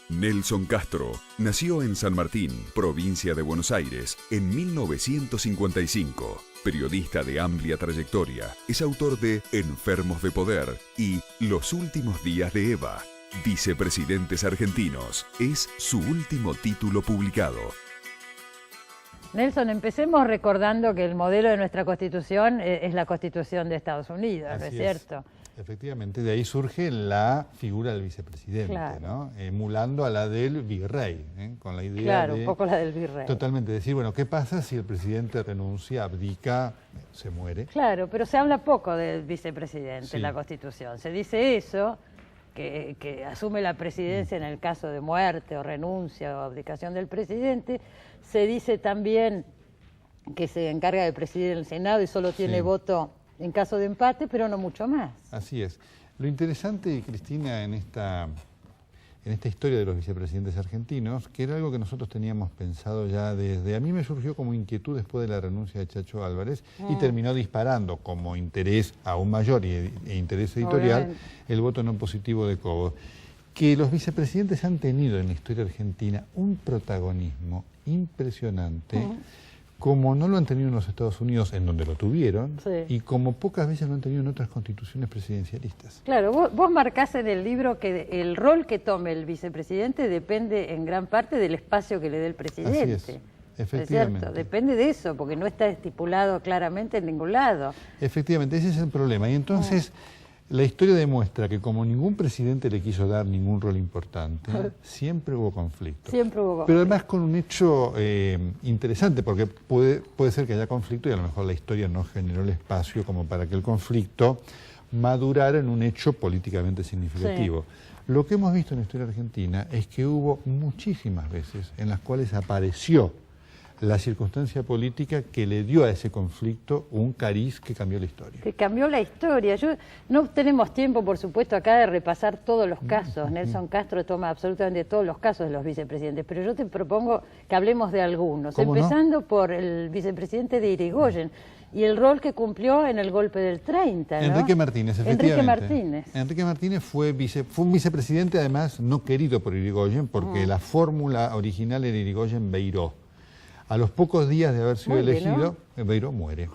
Nelson Castro nació en San Martín, provincia de Buenos Aires, en 1955. Periodista de amplia trayectoria, es autor de Enfermos de Poder y Los últimos días de Eva. Vicepresidentes argentinos es su último título publicado. Nelson, empecemos recordando que el modelo de nuestra Constitución es la Constitución de Estados Unidos, ¿no es cierto? Efectivamente, de ahí surge la figura del vicepresidente, claro, ¿no? Emulando a la del virrey, con la idea claro, de... un poco la del virrey. Totalmente, decir, bueno, ¿qué pasa si el presidente renuncia, abdica, se muere? Claro, pero se habla poco del vicepresidente en la Constitución. Se dice eso, que asume la presidencia en el caso de muerte o renuncia o abdicación del presidente. Se dice también que se encarga de presidir el Senado y solo tiene voto en caso de empate, pero no mucho más. Así es. Lo interesante, Cristina, en esta historia de los vicepresidentes argentinos, que era algo que nosotros teníamos pensado ya desde... A mí me surgió como inquietud después de la renuncia de Chacho Álvarez y terminó disparando como interés aún mayor e interés editorial el voto no positivo de Cobos. Que los vicepresidentes han tenido en la historia argentina un protagonismo impresionante, como no lo han tenido en los Estados Unidos, en donde lo tuvieron, y como pocas veces lo han tenido en otras constituciones presidencialistas. Claro, vos marcás en el libro que el rol que tome el vicepresidente depende en gran parte del espacio que le dé el presidente. Así es, efectivamente. ¿Es cierto? Depende de eso, porque no está estipulado claramente en ningún lado. Efectivamente, ese es el problema. Y entonces... La historia demuestra que como ningún presidente le quiso dar ningún rol importante, siempre hubo conflicto. Siempre hubo conflicto. Pero además con un hecho interesante, porque puede ser que haya conflicto y a lo mejor la historia no generó el espacio como para que el conflicto madurara en un hecho políticamente significativo. Lo que hemos visto en la historia argentina es que hubo muchísimas veces en las cuales apareció la circunstancia política que le dio a ese conflicto un cariz que cambió la historia. Que cambió la historia. No tenemos tiempo, por supuesto, acá de repasar todos los casos. Nelson Castro toma absolutamente todos los casos de los vicepresidentes, pero yo te propongo que hablemos de algunos, empezando por el vicepresidente de Irigoyen y el rol que cumplió en el golpe del 30, ¿no? Enrique Martínez, efectivamente. Enrique Martínez fue un vicepresidente, además, no querido por Irigoyen, porque la fórmula original era Irigoyen-Beiró. A los pocos días de haber sido elegido, Beiró muere.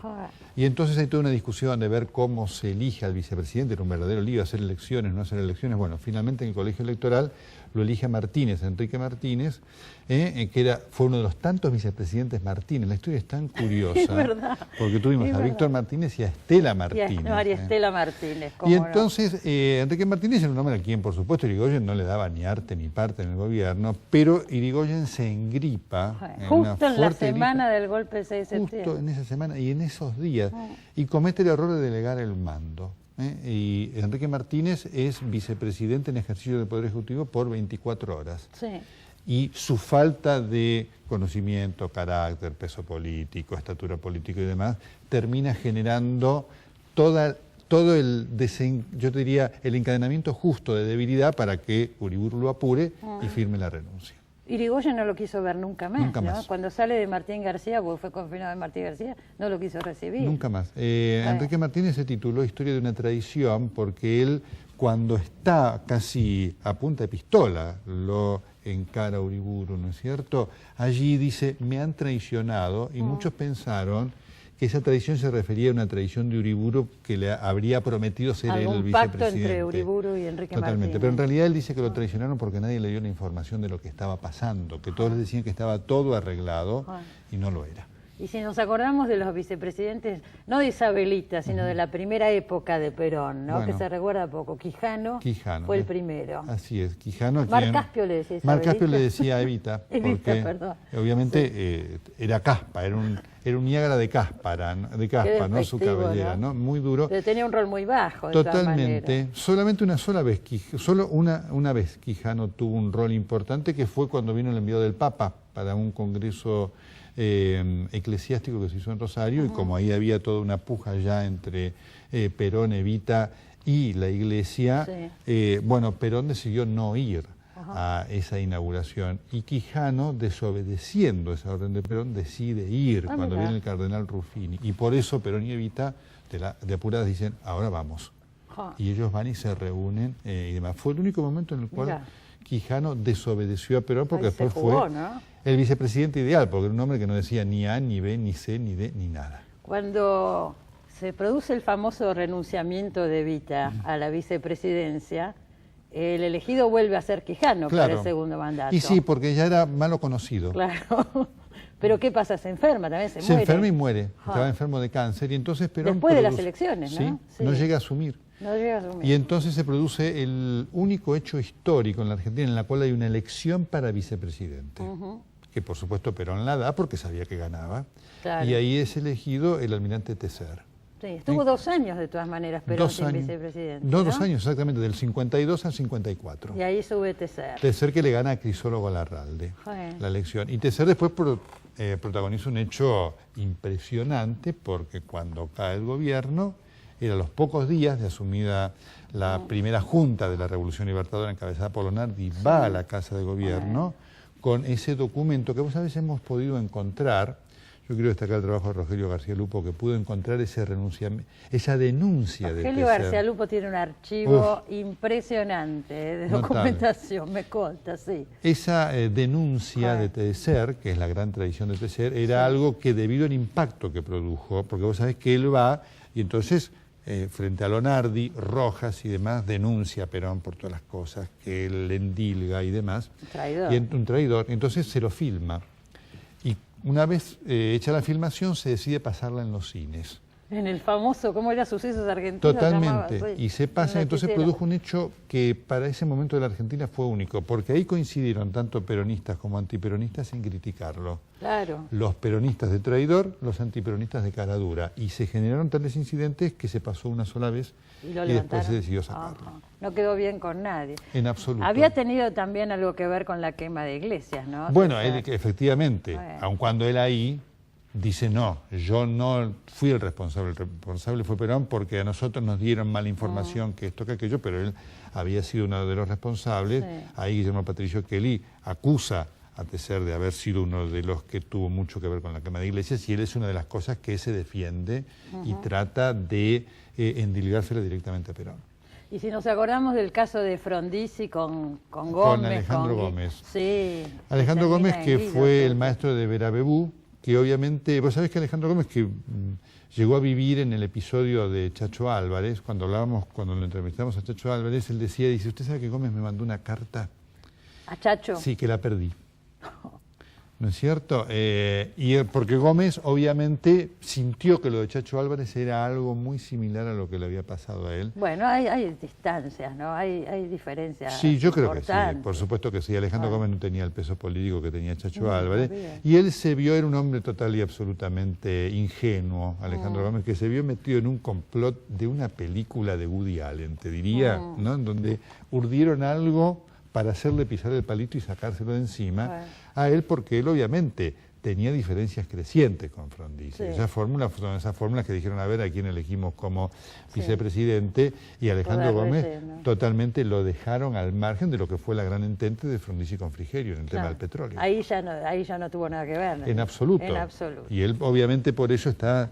Y entonces hay toda una discusión de ver cómo se elige al vicepresidente, era un verdadero lío, hacer elecciones, no hacer elecciones. Bueno, finalmente en el colegio electoral lo elige Martínez, Enrique Martínez, que fue uno de los tantos vicepresidentes Martínez. La historia es tan curiosa, es verdad, porque tuvimos a Víctor Martínez y a Estela Martínez. María Estela Martínez. Y entonces Enrique Martínez era un hombre a quien, por supuesto, Irigoyen no le daba ni arte ni parte en el gobierno, pero Irigoyen se engripa. Justo en la semana del golpe del 6 de septiembre. Justo en esa semana y en esos días, y comete el error de delegar el mando. Y Enrique Martínez es vicepresidente en ejercicio del Poder Ejecutivo por 24 horas. Y su falta de conocimiento, carácter, peso político, estatura política y demás, termina generando todo el, yo te diría, el encadenamiento justo de debilidad para que Uriburu lo apure y firme la renuncia. Irigoyen no lo quiso ver nunca más, nunca más. ¿no? Cuando sale de Martín García, porque fue confinado de Martín García, no lo quiso recibir. Nunca más. Enrique Martínez se tituló Historia de una traición porque él, cuando está casi a punta de pistola, lo encara Uriburu, ¿no es cierto? Allí dice, me han traicionado, y muchos pensaron que esa traición se refería a una traición de Uriburu que le habría prometido ser él el vicepresidente. Pacto entre Uriburu y Enrique Martínez. Pero en realidad él dice que lo traicionaron porque nadie le dio la información de lo que estaba pasando, que todos les decían que estaba todo arreglado y no lo era. Y si nos acordamos de los vicepresidentes, no de Isabelita, sino de la primera época de Perón, ¿no? Bueno, que se recuerda poco. Quijano fue el primero. Así es, Quijano. Marcaspio le decía Isabelita. Marcaspio le decía a Evita, porque obviamente era caspa, era un Niágara de caspa, ¿no? Su cabellera, ¿no? Muy duro. Pero tenía un rol muy bajo, de totalmente. Solamente una sola vez, una vez Quijano tuvo un rol importante, que fue cuando vino el enviado del Papa para un congreso eclesiástico que se hizo en Rosario, y como ahí había toda una puja ya entre Perón, Evita y la Iglesia, bueno, Perón decidió no ir a esa inauguración, y Quijano, desobedeciendo esa orden de Perón, decide ir cuando viene el cardenal Ruffini, y por eso Perón y Evita de apuradas dicen, ahora vamos, y ellos van y se reúnen y demás. Fue el único momento en el cual Quijano desobedeció a Perón porque Ahí se después jugó, fue ¿no? el vicepresidente ideal, porque era un hombre que no decía ni A, ni B, ni C, ni D, ni nada. Cuando se produce el famoso renunciamiento de Evita a la vicepresidencia, el elegido vuelve a ser Quijano para el segundo mandato. Y sí, porque ya era malo conocido. Claro. Pero ¿qué pasa? Se enferma también, se muere. Se enferma y muere. Estaba enfermo de cáncer y entonces Perón... Después de las elecciones, ¿no? Sí, no llega a asumir. No llega a asumir. Y entonces se produce el único hecho histórico en la Argentina en la cual hay una elección para vicepresidente. Que por supuesto Perón la da porque sabía que ganaba. Claro. Y ahí es elegido el almirante Tecer. Sí, estuvo 2 años de todas maneras Perón sin vicepresidente. No, 2 años exactamente, del 52 al 54. Y ahí sube Tecer. Tecer que le gana a Crisólogo Larralde la elección. Y Tecer después protagoniza un hecho impresionante porque cuando cae el gobierno, era a los pocos días de asumida la primera junta de la Revolución Libertadora encabezada por Lonardi, va a la Casa de Gobierno con ese documento que vos sabés hemos podido encontrar. Yo quiero destacar el trabajo de Rogelio García Lupo, que pudo encontrar esa denuncia de Tecer. Rogelio García Lupo tiene un archivo impresionante de documentación, me consta, sí. Esa denuncia de Tecer, que es la gran tradición de Tecer, era algo que debido al impacto que produjo, porque vos sabés que él va y entonces frente a Lonardi, Rojas y demás, denuncia a Perón por todas las cosas que él le endilga y demás. Un traidor. Un traidor. Entonces se lo filma. Y una vez hecha la filmación se decide pasarla en los cines. En el famoso, ¿cómo era? Sucesos Argentinos. Totalmente. Y se pasa, entonces produjo un hecho que para ese momento de la Argentina fue único, porque ahí coincidieron tanto peronistas como antiperonistas en criticarlo. Claro. Los peronistas de traidor, los antiperonistas de cara dura. Y se generaron tales incidentes que se pasó una sola vez y después se decidió sacarlo. No quedó bien con nadie. En absoluto. Había tenido también algo que ver con la quema de iglesias, ¿no? Bueno, él, efectivamente, aun cuando él ahí dice no, yo no fui el responsable fue Perón porque a nosotros nos dieron mala información que esto, que aquello, pero él había sido uno de los responsables. Ahí Guillermo Patricio Kelly acusa a Tecer de haber sido uno de los que tuvo mucho que ver con la quema de iglesias y él es una de las cosas que se defiende y trata de endilgársela directamente a Perón. Y si nos acordamos del caso de Frondizi con Gómez. Con Alejandro Gómez. Sí. Alejandro Gómez, que fue el maestro de Vera Bebú, que obviamente, vos sabés que Alejandro Gómez que llegó a vivir en el episodio de Chacho Álvarez, cuando lo entrevistamos a Chacho Álvarez, él dice, ¿usted sabe que Gómez me mandó una carta? ¿A Chacho? Sí, que la perdí. ¿No es cierto? Porque Gómez obviamente sintió que lo de Chacho Álvarez era algo muy similar a lo que le había pasado a él. Bueno, hay distancias, ¿no? Hay diferencias. Sí, yo creo que sí, por supuesto que sí. Alejandro Gómez no tenía el peso político que tenía Chacho Álvarez. Y él se vio, era un hombre total y absolutamente ingenuo, Alejandro Gómez, que se vio metido en un complot de una película de Woody Allen, te diría, ¿no? En donde urdieron algo para hacerle pisar el palito y sacárselo de encima a él, porque él obviamente tenía diferencias crecientes con Frondizi. Esas fórmulas son esas fórmulas que dijeron, a ver, a quién elegimos como vicepresidente, y Alejandro Gómez totalmente lo dejaron al margen de lo que fue la gran entente de Frondizi con Frigerio en el tema del petróleo. Ahí ya no tuvo nada que ver, ¿no? En absoluto. En absoluto. Y él obviamente por eso está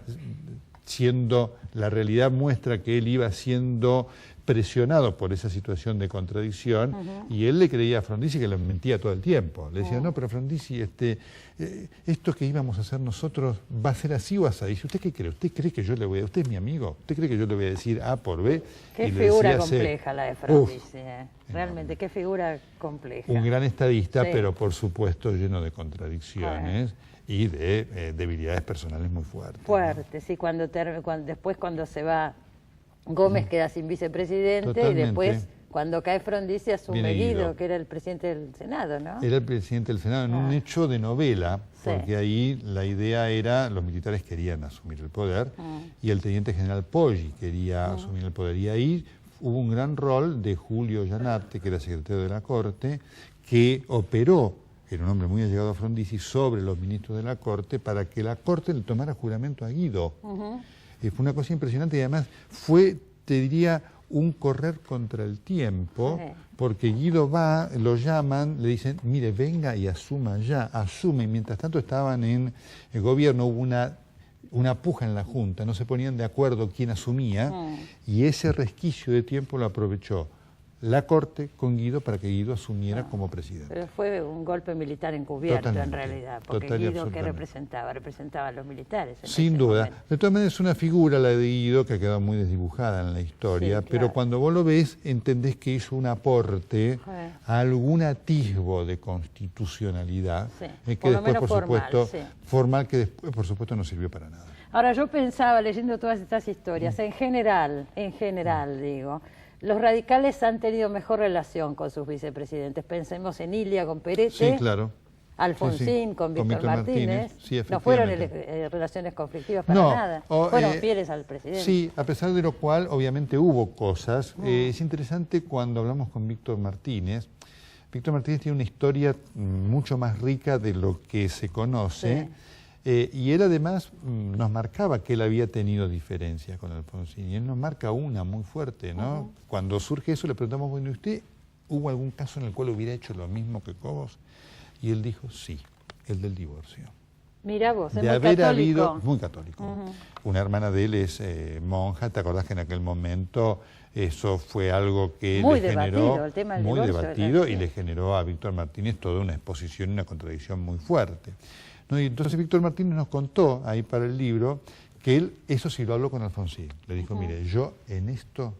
siendo, la realidad muestra que él iba siendo presionado por esa situación de contradicción, y él le creía a Frondizi que le mentía todo el tiempo. Le decía, no, pero Frondizi, esto que íbamos a hacer nosotros va a ser así o así. Dice, ¿usted qué cree? ¿Usted cree que yo le voy a... Usted es mi amigo, ¿usted cree que yo le voy a decir A por B? Qué figura compleja la de Frondizi, realmente, qué figura compleja. Un gran estadista, pero por supuesto lleno de contradicciones y de debilidades personales muy fuertes. Fuertes, sí, después cuando se va Gómez queda sin vicepresidente. Totalmente. Y después, cuando cae Frondizi, asume Guido, que era el presidente del Senado, ¿no? Era el presidente del Senado en un hecho de novela, porque ahí la idea era, los militares querían asumir el poder, y el teniente general Poggi quería asumir el poder, y ahí hubo un gran rol de Julio Gianarte, que era secretario de la Corte, que operó, era un hombre muy allegado a Frondizi, sobre los ministros de la Corte, para que la Corte le tomara juramento a Guido. Fue una cosa impresionante y además fue, te diría, un correr contra el tiempo, porque Guido va, lo llaman, le dicen, mire, venga y asuma ya, asume. Y mientras tanto estaban en el gobierno, hubo una puja en la Junta, no se ponían de acuerdo quién asumía, y ese resquicio de tiempo lo aprovechó la Corte con Guido para que Guido asumiera como presidente. Pero fue un golpe militar encubierto, Totalmente, en realidad, porque total y Guido, ¿qué absolutamente. representaba a los militares. Sin duda. De todas maneras es una figura, la de Guido, que ha quedado muy desdibujada en la historia, Sí, pero claro. cuando vos lo ves, entendés que hizo un aporte a algún atisbo de constitucionalidad, Sí, que por lo después, menos por supuesto, formal, formal, que después, por supuesto, no sirvió para nada. Ahora, yo pensaba, leyendo todas estas historias, en general, digo, los radicales han tenido mejor relación con sus vicepresidentes. Pensemos en Ilia con Perete, Sí, claro. Alfonsín Sí, con Víctor Martínez. Sí, No fueron efectivamente. relaciones conflictivas para No, nada. Fueron fieles al presidente. Sí, a pesar de lo cual, obviamente hubo cosas. Es interesante cuando hablamos con Víctor Martínez. Víctor Martínez tiene una historia mucho más rica de lo que se conoce. Y él además nos marcaba que él había tenido diferencias con Alfonsín. Y él nos marca una muy fuerte, ¿no? Cuando surge eso le preguntamos, bueno, ¿y usted hubo algún caso en el cual hubiera hecho lo mismo que Cobos? Y él dijo, sí, el del divorcio. Mirá vos, es De muy haber católico. habido, muy católico. Una hermana de él es monja, ¿te acordás que en aquel momento eso fue algo que Muy le generó, debatido, el tema del muy divorcio, debatido, ¿verdad? y Sí. le generó a Víctor Martínez toda una exposición y una contradicción muy fuerte? ¿No? Y entonces Víctor Martínez nos contó ahí para el libro que él, eso sí lo habló con Alfonsín. Le dijo, mire, yo en esto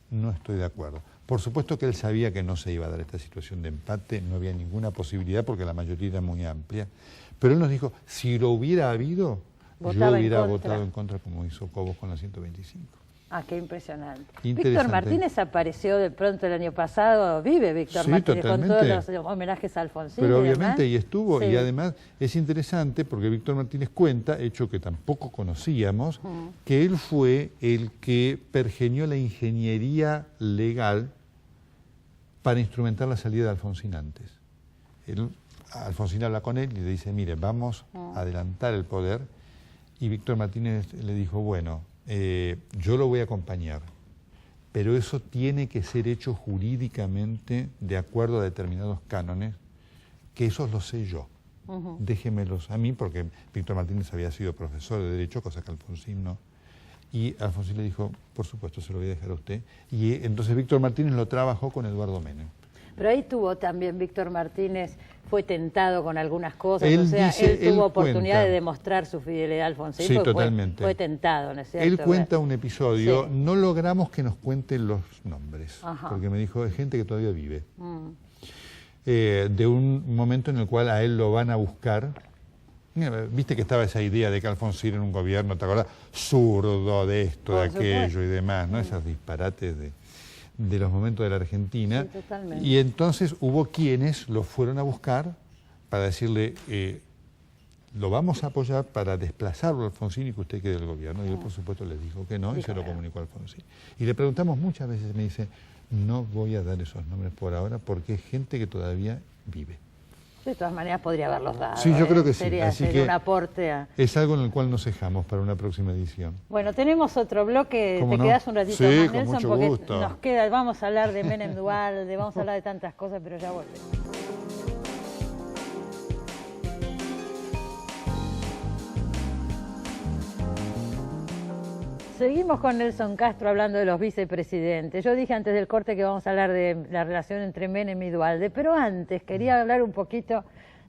no estoy de acuerdo. Por supuesto que él sabía que no se iba a dar esta situación de empate, no había ninguna posibilidad porque la mayoría era muy amplia. Pero él nos dijo, si lo hubiera habido, Votaba yo en hubiera contra. votado en contra como hizo Cobos con la 125. Ah, qué impresionante. Interesante. Víctor Martínez apareció de pronto el año pasado, vive Víctor Sí, Martínez con totalmente. todos los homenajes a Alfonsín. Pero y obviamente demás. y estuvo, Sí. y además es interesante porque Víctor Martínez cuenta, hecho que tampoco conocíamos, que él fue el que pergenió la ingeniería legal para instrumentar la salida de Alfonsín antes. Alfonsín habla con él y le dice, mire, vamos a adelantar el poder, y Víctor Martínez le dijo, bueno, yo lo voy a acompañar, pero eso tiene que ser hecho jurídicamente de acuerdo a determinados cánones, que esos los sé yo. Déjemelos a mí, porque Víctor Martínez había sido profesor de Derecho, cosa que Alfonsín no. Y Alfonsín le dijo, por supuesto, se lo voy a dejar a usted. Y entonces Víctor Martínez lo trabajó con Eduardo Menem. Pero ahí tuvo también Víctor Martínez, fue tentado con algunas cosas, Él o sea, dice, él tuvo él oportunidad cuenta. de demostrar su fidelidad a Alfonsín, Sí, porque totalmente. fue tentado, ¿no es cierto? Él cuenta un episodio, Sí. no logramos que nos cuenten los nombres, Ajá. porque me dijo, es gente que todavía vive. De un momento en el cual a él lo van a buscar. Mira, viste que estaba esa idea de que Alfonsín en un gobierno, ¿te acordás? Zurdo, de esto, de Por aquello supuesto. y demás, ¿no? Esos disparates de los momentos de la Argentina. Sí, totalmente. Y entonces hubo quienes lo fueron a buscar para decirle, lo vamos a apoyar para desplazarlo a Alfonsín y que usted quede del gobierno. Y él, por supuesto, les dijo que no y se lo comunicó a Alfonsín. Y le preguntamos muchas veces, me dice, no voy a dar esos nombres por ahora porque es gente que todavía vive. De todas maneras podría haberlos dado. Sí, yo creo que sí. Sería Así que un aporte a... es algo en el cual nos dejamos para una próxima edición. Bueno, tenemos otro bloque, ¿Cómo te no? quedás un ratito Sí, más, con Nelson, mucho porque gusto. nos queda, vamos a hablar de Menem Duhalde, vamos a hablar de tantas cosas, pero ya volvemos. Seguimos con Nelson Castro hablando de los vicepresidentes. Yo dije antes del corte que vamos a hablar de la relación entre Menem y Duhalde, pero antes quería hablar un poquito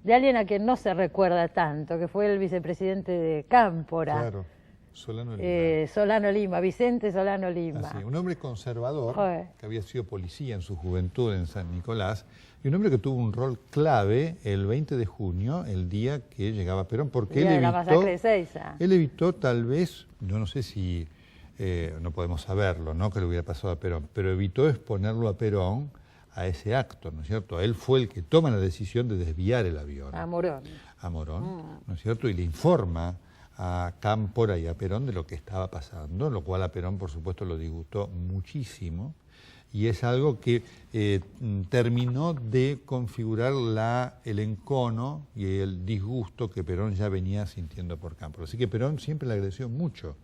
de alguien a quien no se recuerda tanto, que fue el vicepresidente de Cámpora. Claro, Solano Lima. Solano Lima, Vicente Solano Lima. Así, un hombre conservador, Joder. que había sido policía en su juventud en San Nicolás, y un hombre que tuvo un rol clave el 20 de junio, el día que llegaba Perón, porque Día él de la evitó, masacre de Seiza. él evitó tal vez, yo no sé si, no podemos saberlo, ¿no?, que le hubiera pasado a Perón, pero evitó exponerlo a Perón a ese acto, ¿no es cierto? Él fue el que toma la decisión de desviar el avión. A Morón. A Morón, ¿no es cierto? Y le informa a Cámpora y a Perón de lo que estaba pasando, lo cual a Perón, por supuesto, lo disgustó muchísimo, y es algo que terminó de configurar el encono y el disgusto que Perón ya venía sintiendo por Cámpora. Así que Perón siempre le agradeció mucho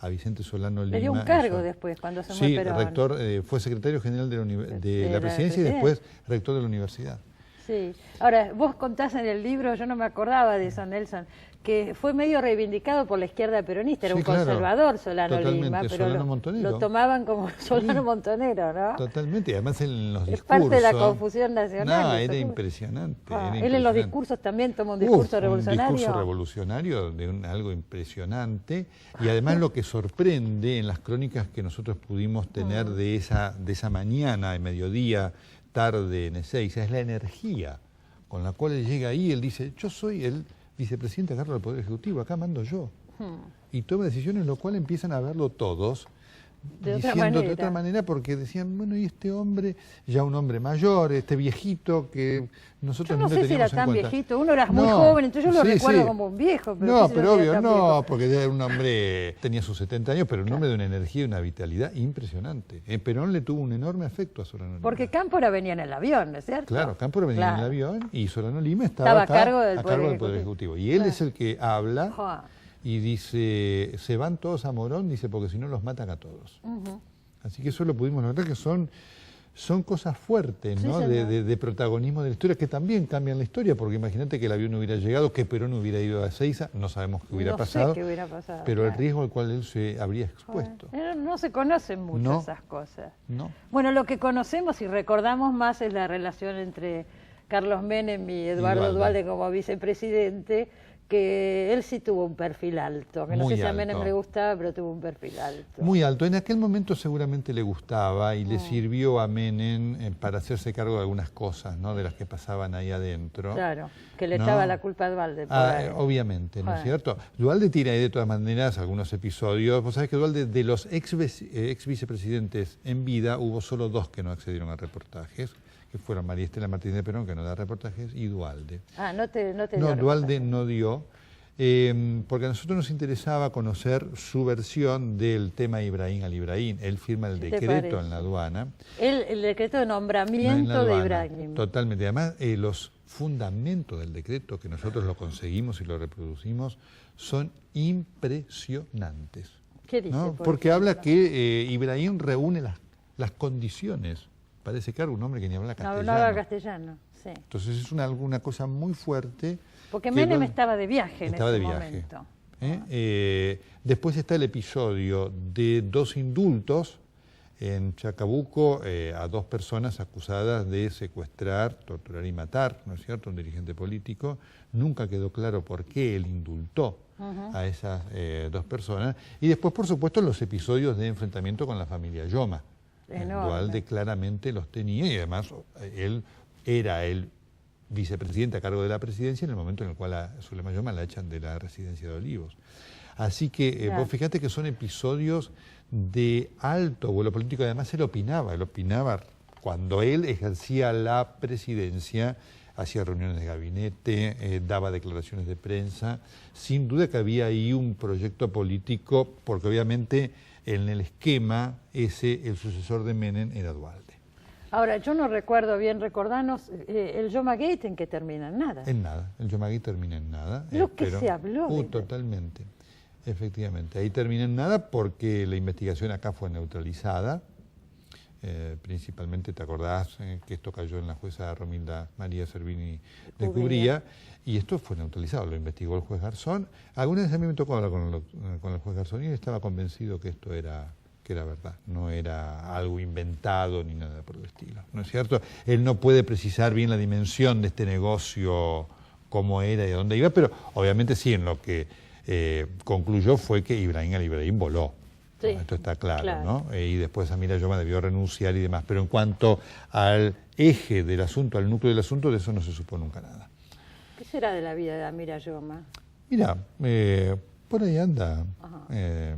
a Vicente Solano Lima. Le dio un cargo eso. después, cuando se fue Sí, Perón. rector, fue secretario general de la De presidencia y después rector de la universidad. Sí. Ahora, vos contás en el libro, yo no me acordaba de eso, Nelson, que fue medio reivindicado por la izquierda peronista, era Sí, un claro. conservador Solano Totalmente, Lima, pero Solano Montonero. lo tomaban como Solano Montonero, ¿no? Totalmente, y además en los Es discursos... parte de la confusión nacional. No, eso, era ¿cómo? impresionante. Ah, era él en los impresionante. discursos también toma un discurso revolucionario. Un discurso revolucionario de algo impresionante, y además lo que sorprende en las crónicas que nosotros pudimos tener de esa mañana, de mediodía, tarde en Ezeiza, es la energía con la cual él llega ahí. Él dice, yo soy el vicepresidente a cargo del Poder Ejecutivo, acá mando yo. Y toma decisiones, lo cual empiezan a verlo todos De otra diciendo manera. de otra manera, porque decían, bueno, y este hombre, ya un hombre mayor, este viejito que nosotros Yo no ni lo sé si era teníamos en tan cuenta. viejito, uno era muy No, joven, entonces yo lo sí, recuerdo sí. como un viejo. Pero No, qué sé yo pero si era obvio, tan no, viejo. porque ya era un hombre, tenía sus 70 años, pero un hombre de una energía y una vitalidad impresionante. Perón le tuvo un enorme afecto a Solano Lima. Porque Cámpora venía en el avión, ¿no es cierto? Claro, Cámpora venía Claro. en el avión y Solano Lima estaba a cargo del Poder Poder Ejecutivo. Y él Claro. es el que habla Joa. y dice, se van todos a Morón, dice, porque si no los matan a todos. Así que eso lo pudimos notar, que son cosas fuertes, Sí, ¿no? señor. de protagonismo de la historia, que también cambian la historia, porque imagínate que el avión no hubiera llegado, que Perón hubiera ido a Ezeiza, no sabemos qué hubiera No pasado, sé qué hubiera pasado, pero el claro. riesgo al cual él se habría expuesto. No se conocen mucho No. esas cosas. No. Bueno, lo que conocemos y recordamos más es la relación entre Carlos Menem y Eduardo Duhalde como vicepresidente, que él sí tuvo un perfil alto, que no Muy sé si a Menem alto. le gustaba, pero tuvo un perfil alto. Muy alto. En aquel momento seguramente le gustaba y le sirvió a Menem para hacerse cargo de algunas cosas, ¿no? De las que pasaban ahí adentro. Claro, que le ¿no? echaba la culpa a Duhalde. por ahí. Obviamente, ¿no es Bueno. cierto? Duhalde tiene ahí de todas maneras algunos episodios. Vos sabés que Duhalde, de los ex vicepresidentes en vida, hubo solo 2 que no accedieron a reportajes, que fueron María Estela Martínez de Perón, que no da reportajes, y Duhalde. No te No, dio Duhalde reportaje. no dio, porque a nosotros nos interesaba conocer su versión del tema Ibrahim al Ibrahim. Él firma el ¿Qué te decreto parece? en la aduana. El decreto de en la nombramiento de aduana. Ibrahim. Totalmente. Además, los fundamentos del decreto, que nosotros lo conseguimos y lo reproducimos, son impresionantes. ¿Qué dice? ¿No? por Porque ejemplo? habla que Ibrahim reúne las condiciones. Parece que era un hombre que ni habla No castellano. hablaba castellano, sí. Entonces es una cosa muy fuerte. Porque que Menem Duhalde- estaba de viaje en estaba ese de viaje. momento. Después está el episodio de 2 indultos en Chacabuco a 2 personas acusadas de secuestrar, torturar y matar, ¿no es cierto?, un dirigente político. Nunca quedó claro por qué él indultó a esas 2 personas. Y después, por supuesto, los episodios de enfrentamiento con la familia Yoma. Enorme. Duhalde claramente los tenía y además él era el vicepresidente a cargo de la presidencia en el momento en el cual a Zulema Yoma la echan de la residencia de Olivos. Así que Claro. vos fíjate que son episodios de alto vuelo político. Además él opinaba cuando él ejercía la presidencia, hacía reuniones de gabinete, daba declaraciones de prensa. Sin duda que había ahí un proyecto político, porque obviamente en el esquema el sucesor de Menem era Duhalde. Ahora, yo no recuerdo bien, recordanos el Yoma Gate en que termina en nada. En nada, el Yomagui termina en nada. Lo que se habló de- Totalmente, efectivamente. Ahí termina en nada porque la investigación acá fue neutralizada. Principalmente, ¿te acordás que esto cayó en la jueza Romilda María Servini de Cubría? Y esto fue neutralizado, lo investigó el juez Garzón. Alguna vez a mí me tocó hablar con el juez Garzón y él estaba convencido que esto era verdad, no era algo inventado ni nada por el estilo, ¿no es cierto? Él no puede precisar bien la dimensión de este negocio, cómo era y a dónde iba, pero obviamente sí, en lo que concluyó fue que Ibrahim al Ibrahim voló. Sí, ¿no? Esto está claro, claro. ¿no? Y después Amira Yoma debió renunciar y demás, pero en cuanto al eje del asunto, al núcleo del asunto, de eso no se supo nunca nada. ¿Qué será de la vida de Amira Yoma? Mira, por ahí anda.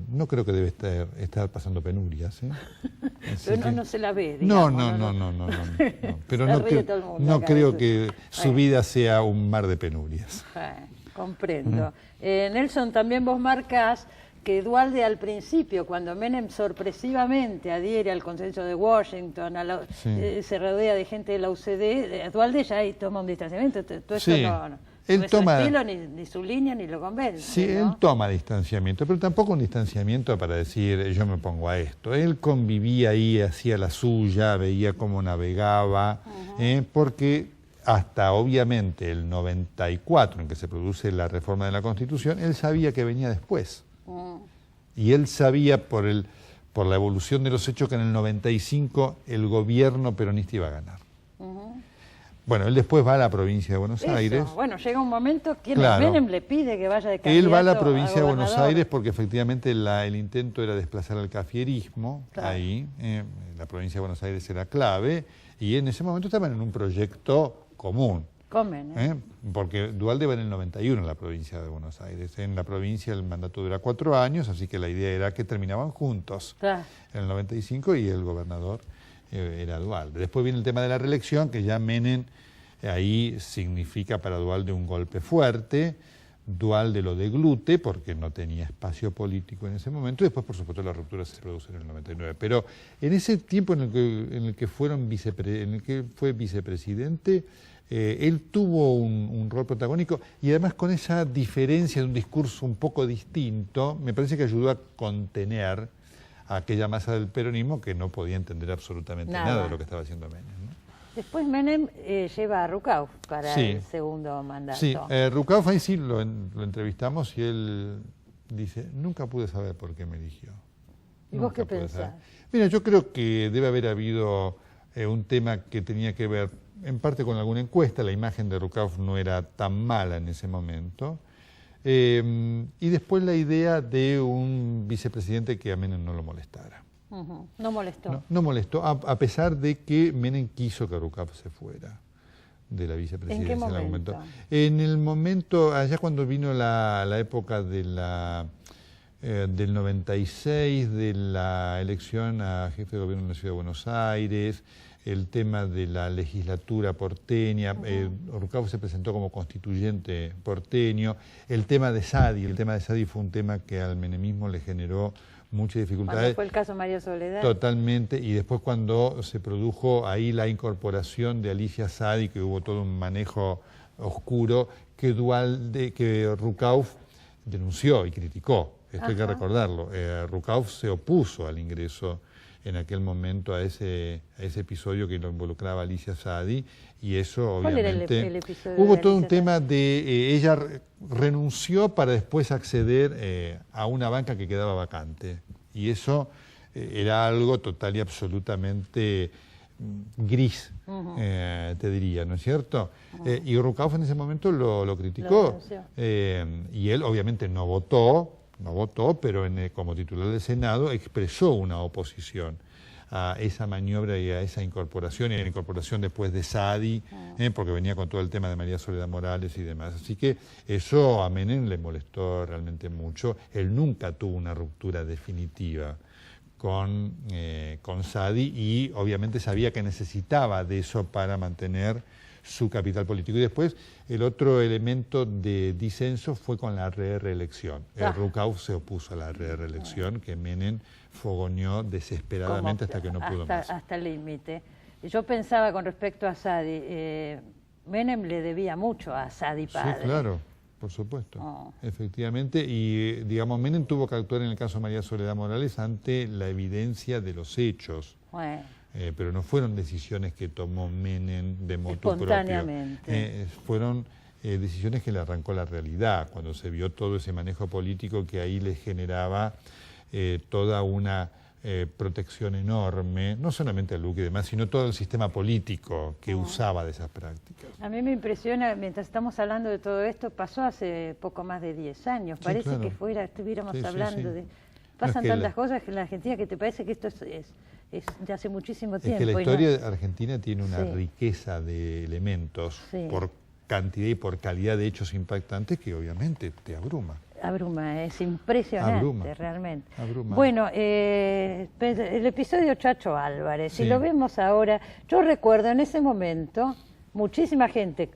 No creo que debe estar pasando penurias. Así Pero que- no se la ve, No, digamos, no. Pero Se no, ríe todo el mundo no acá, creo eso. que su vida sea un mar de penurias. Comprendo. Nelson, también vos marcás que Duhalde al principio, cuando Menem sorpresivamente adhiere al consenso de Washington, Sí. se rodea de gente de la UCD, Duhalde ya ahí toma un distanciamiento. Todo Sí. esto no Él es su toma- estilo, ni su línea, ni lo convence. Sí, ¿no? él toma distanciamiento, pero tampoco un distanciamiento para decir yo me pongo a esto. Él convivía ahí, hacía la suya, veía cómo navegaba, porque hasta obviamente el 94, en que se produce la reforma de la Constitución, él sabía que venía después. Y él sabía por la evolución de los hechos que en el 95 el gobierno peronista iba a ganar. Bueno, él después va a la provincia de Buenos Aires. Bueno, llega un momento que Claro. Menem le pide que vaya de candidato. Él va a la provincia de Buenos gobernador. Aires porque efectivamente el intento era desplazar al cafierismo, Claro. ahí, la provincia de Buenos Aires era clave, y en ese momento estaban en un proyecto común. Comen, Porque Duhalde va en el 91 en la provincia de Buenos Aires. En la provincia el mandato dura 4 años, así que la idea era que terminaban juntos Claro. en el 95 y el gobernador era Duhalde. Después viene el tema de la reelección, que ya Menem ahí significa para Duhalde un golpe fuerte. Duhalde lo deglute porque no tenía espacio político en ese momento, y después por supuesto la ruptura se produce en el 99. Pero en ese tiempo en el que fue vicepresidente, él tuvo un rol protagónico, y además con esa diferencia de un discurso un poco distinto, me parece que ayudó a contener a aquella masa del peronismo que no podía entender absolutamente nada de lo que estaba haciendo Menem, ¿no? Después Menem lleva a Rucauf para Sí. el segundo mandato. Sí, Rucauf ahí sí lo entrevistamos y él dice, nunca pude saber por qué me eligió. ¿Y vos qué Nunca pude pensás? saber. Mira, yo creo que debe haber habido un tema que tenía que ver en parte con alguna encuesta. La imagen de Rucauf no era tan mala en ese momento. Y después la idea de un vicepresidente que a Menem no lo molestara. No molestó. No molestó, a pesar de que Menem quiso que Rucauf se fuera de la vicepresidencia. ¿En qué algún momento? En el momento, allá cuando vino la época de del 96, de la elección a jefe de gobierno en la Ciudad de Buenos Aires, el tema de la legislatura porteña, Rucauf se presentó como constituyente porteño, el tema de Saadi fue un tema que al menemismo le generó muchas dificultades. Cuando fue el caso María Soledad. Totalmente, y después cuando se produjo ahí la incorporación de Alicia Saadi, que hubo todo un manejo oscuro, que Rucauf denunció y criticó, esto hay que recordarlo. Rucauf se opuso al ingreso en aquel momento a ese episodio que lo involucraba Alicia Saadi, y eso ¿Cuál era obviamente... el episodio Hubo de todo un Alicia tema de... ella renunció para después acceder a una banca que quedaba vacante, y eso era algo total y absolutamente gris, te diría, ¿no es cierto? Y Rucauf en ese momento lo criticó, y él obviamente no votó, pero como titular del Senado expresó una oposición a esa maniobra y a esa incorporación, y a la incorporación después de Saadi, porque venía con todo el tema de María Soledad Morales y demás. Así que eso a Menem le molestó realmente mucho. Él nunca tuvo una ruptura definitiva con Saadi, y obviamente sabía que necesitaba de eso para mantener su capital político. Y después el otro elemento de disenso fue con la reelección. Rucauf se opuso a la reelección, que Menem fogoneó desesperadamente hasta que no pudo más. Hasta el límite. Yo pensaba con respecto a Saadi, Menem le debía mucho a Saadi padre. Sí, claro, por supuesto, efectivamente, y digamos, Menem tuvo que actuar en el caso de María Soledad Morales ante la evidencia de los hechos. Bueno. Pero no fueron decisiones que tomó Menem de motu propio. Espontáneamente. Fueron decisiones que le arrancó la realidad, cuando se vio todo ese manejo político que ahí le generaba toda una protección enorme, no solamente a Luque y demás, sino todo el sistema político que usaba de esas prácticas. A mí me impresiona, mientras estamos hablando de todo esto, pasó hace poco más de 10 años, parece que estuviéramos hablando de... Pasan tantas cosas en la Argentina que te parece que esto es de hace muchísimo tiempo. Es que la historia argentina tiene una riqueza de elementos por cantidad y por calidad de hechos impactantes que obviamente te abruma. Abruma, es impresionante, realmente. Abruma. Bueno, el episodio Chacho Álvarez, si lo vemos ahora, yo recuerdo en ese momento muchísima gente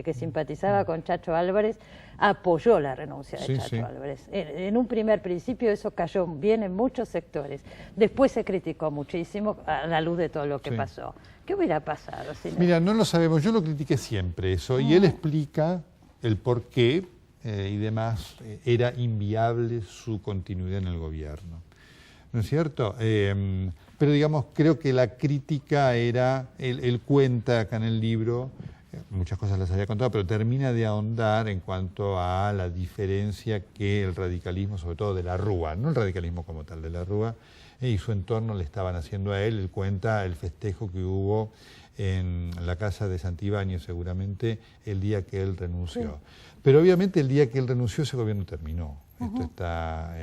que simpatizaba con Chacho Álvarez apoyó la renuncia de Chacho Álvarez. En un primer principio eso cayó bien en muchos sectores. Después se criticó muchísimo a la luz de todo lo que pasó. ¿Qué hubiera pasado? Mira, no lo sabemos. Yo lo critiqué siempre eso. Y él explica el por qué y demás era inviable su continuidad en el gobierno. ¿No es cierto? Pero digamos, creo que la crítica era, él cuenta acá en el libro, muchas cosas las había contado, pero termina de ahondar en cuanto a la diferencia que el radicalismo, sobre todo de la Rúa, no el radicalismo como tal, de la Rúa, y su entorno le estaban haciendo a él. Él cuenta el festejo que hubo en la casa de Santibáñez, seguramente, el día que él renunció. Sí. Pero obviamente el día que él renunció ese gobierno terminó. Esto está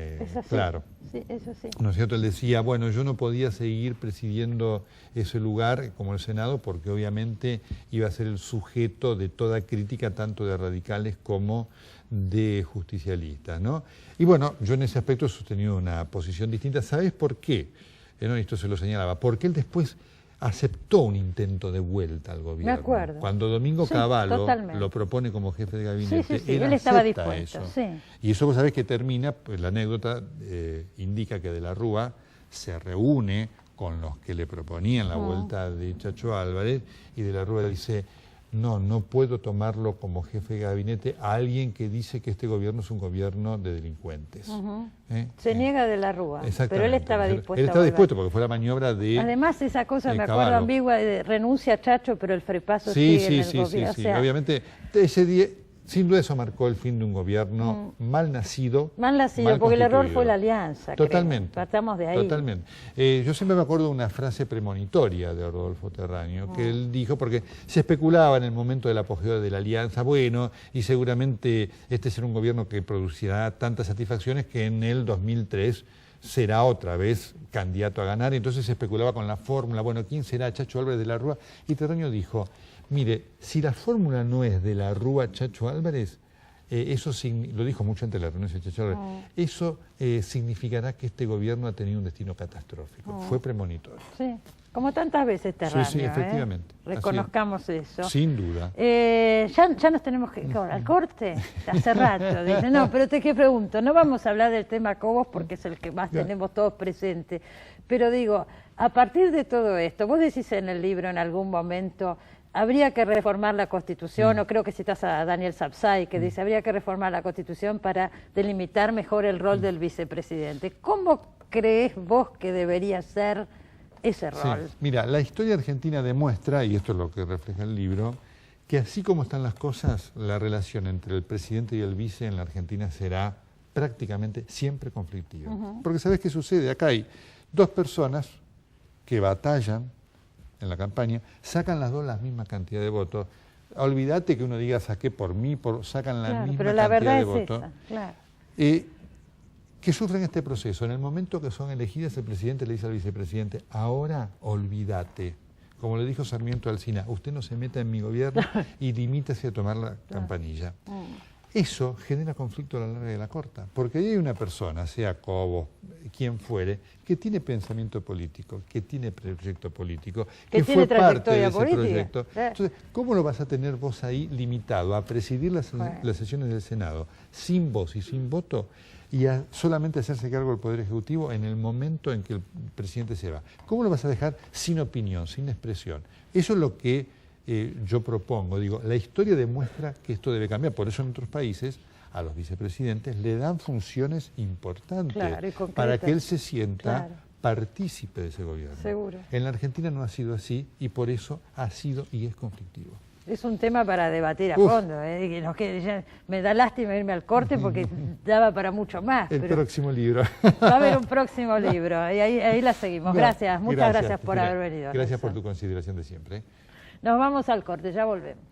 claro. Sí, eso sí. ¿No es cierto? Él decía, bueno, yo no podía seguir presidiendo ese lugar como el Senado porque obviamente iba a ser el sujeto de toda crítica, tanto de radicales como de justicialistas, ¿no? Y bueno, yo en ese aspecto he sostenido una posición distinta. ¿Sabes por qué? Esto se lo señalaba. Porque él después aceptó un intento de vuelta al gobierno. Me acuerdo. Cuando Domingo Cavallo lo propone como jefe de gabinete, él estaba dispuesto. Eso. Sí. Y eso vos sabés que termina, pues la anécdota indica que de la Rúa se reúne con los que le proponían la vuelta de Chacho Álvarez, y de la Rúa dice, no puedo tomarlo como jefe de gabinete a alguien que dice que este gobierno es un gobierno de delincuentes. Se niega de la Rúa, pero él estaba dispuesto. Él estaba dispuesto porque fue la maniobra de... Además, esa cosa, me acuerdo, ambigua, de renuncia a Chacho, pero el frepaso sigue en el gobierno. Sí, obviamente, ese día... Sin duda eso marcó el fin de un gobierno mal nacido. Mal nacido, porque el error fue la alianza. Totalmente. Partamos de ahí. Totalmente. Yo siempre me acuerdo de una frase premonitoria de Rodolfo Terráneo, que él dijo, porque se especulaba en el momento del apogeo de la alianza, bueno, y seguramente este será un gobierno que producirá tantas satisfacciones que en el 2003 será otra vez candidato a ganar. Entonces se especulaba con la fórmula, bueno, ¿quién será Chacho Álvarez de la Rúa? Y Terráneo dijo, mire, si la fórmula no es de la Rúa Chacho Álvarez, eso lo dijo mucho antes de la renuncia de Chacho Álvarez, eso significará que este gobierno ha tenido un destino catastrófico. Fue premonitorio. Sí, como tantas veces Terráneo. Sí, efectivamente. Reconozcamos eso. Sin duda. Ya nos tenemos que ir al corte, hace rato. Dice, no, pero te pregunto, no vamos a hablar del tema Cobos porque es el que más tenemos todos presente, pero digo, a partir de todo esto, vos decís en el libro en algún momento... Habría que reformar la Constitución, o creo que citas a Daniel Sapsay, que dice, habría que reformar la Constitución para delimitar mejor el rol del vicepresidente. ¿Cómo crees vos que debería ser ese rol? Sí. Mira, la historia argentina demuestra, y esto es lo que refleja el libro, que así como están las cosas, la relación entre el presidente y el vice en la Argentina será prácticamente siempre conflictiva. Porque ¿sabés qué sucede? Acá hay dos personas que batallan en la campaña, sacan las dos la misma cantidad de votos. Olvídate que uno diga saqué por mí, sacan la misma cantidad de votos. Que sufren este proceso. En el momento que son elegidas, el presidente le dice al vicepresidente, ahora olvídate. Como le dijo Sarmiento Alsina, usted no se meta en mi gobierno y limítese a tomar la campanilla. Eso genera conflicto a la larga y a la corta, porque ahí hay una persona, sea Cobos, quien fuere, que tiene pensamiento político, que tiene proyecto político, que fue parte de ese proyecto. Entonces, ¿cómo lo vas a tener vos ahí limitado a presidir las sesiones del Senado sin voz y sin voto y a solamente hacerse cargo del Poder Ejecutivo en el momento en que el presidente se va? ¿Cómo lo vas a dejar sin opinión, sin expresión? Eso es lo que yo propongo. Digo, la historia demuestra que esto debe cambiar. Por eso en otros países a los vicepresidentes le dan funciones importantes para que él se sienta partícipe de ese gobierno. Seguro. En la Argentina no ha sido así y por eso ha sido y es conflictivo. Es un tema para debatir a fondo. Me da lástima irme al corte porque daba para mucho más. El próximo libro. Va a haber un próximo libro y ahí la seguimos. Gracias, muchas gracias por haber venido. Gracias por tu consideración de siempre. Nos vamos al corte, ya volvemos.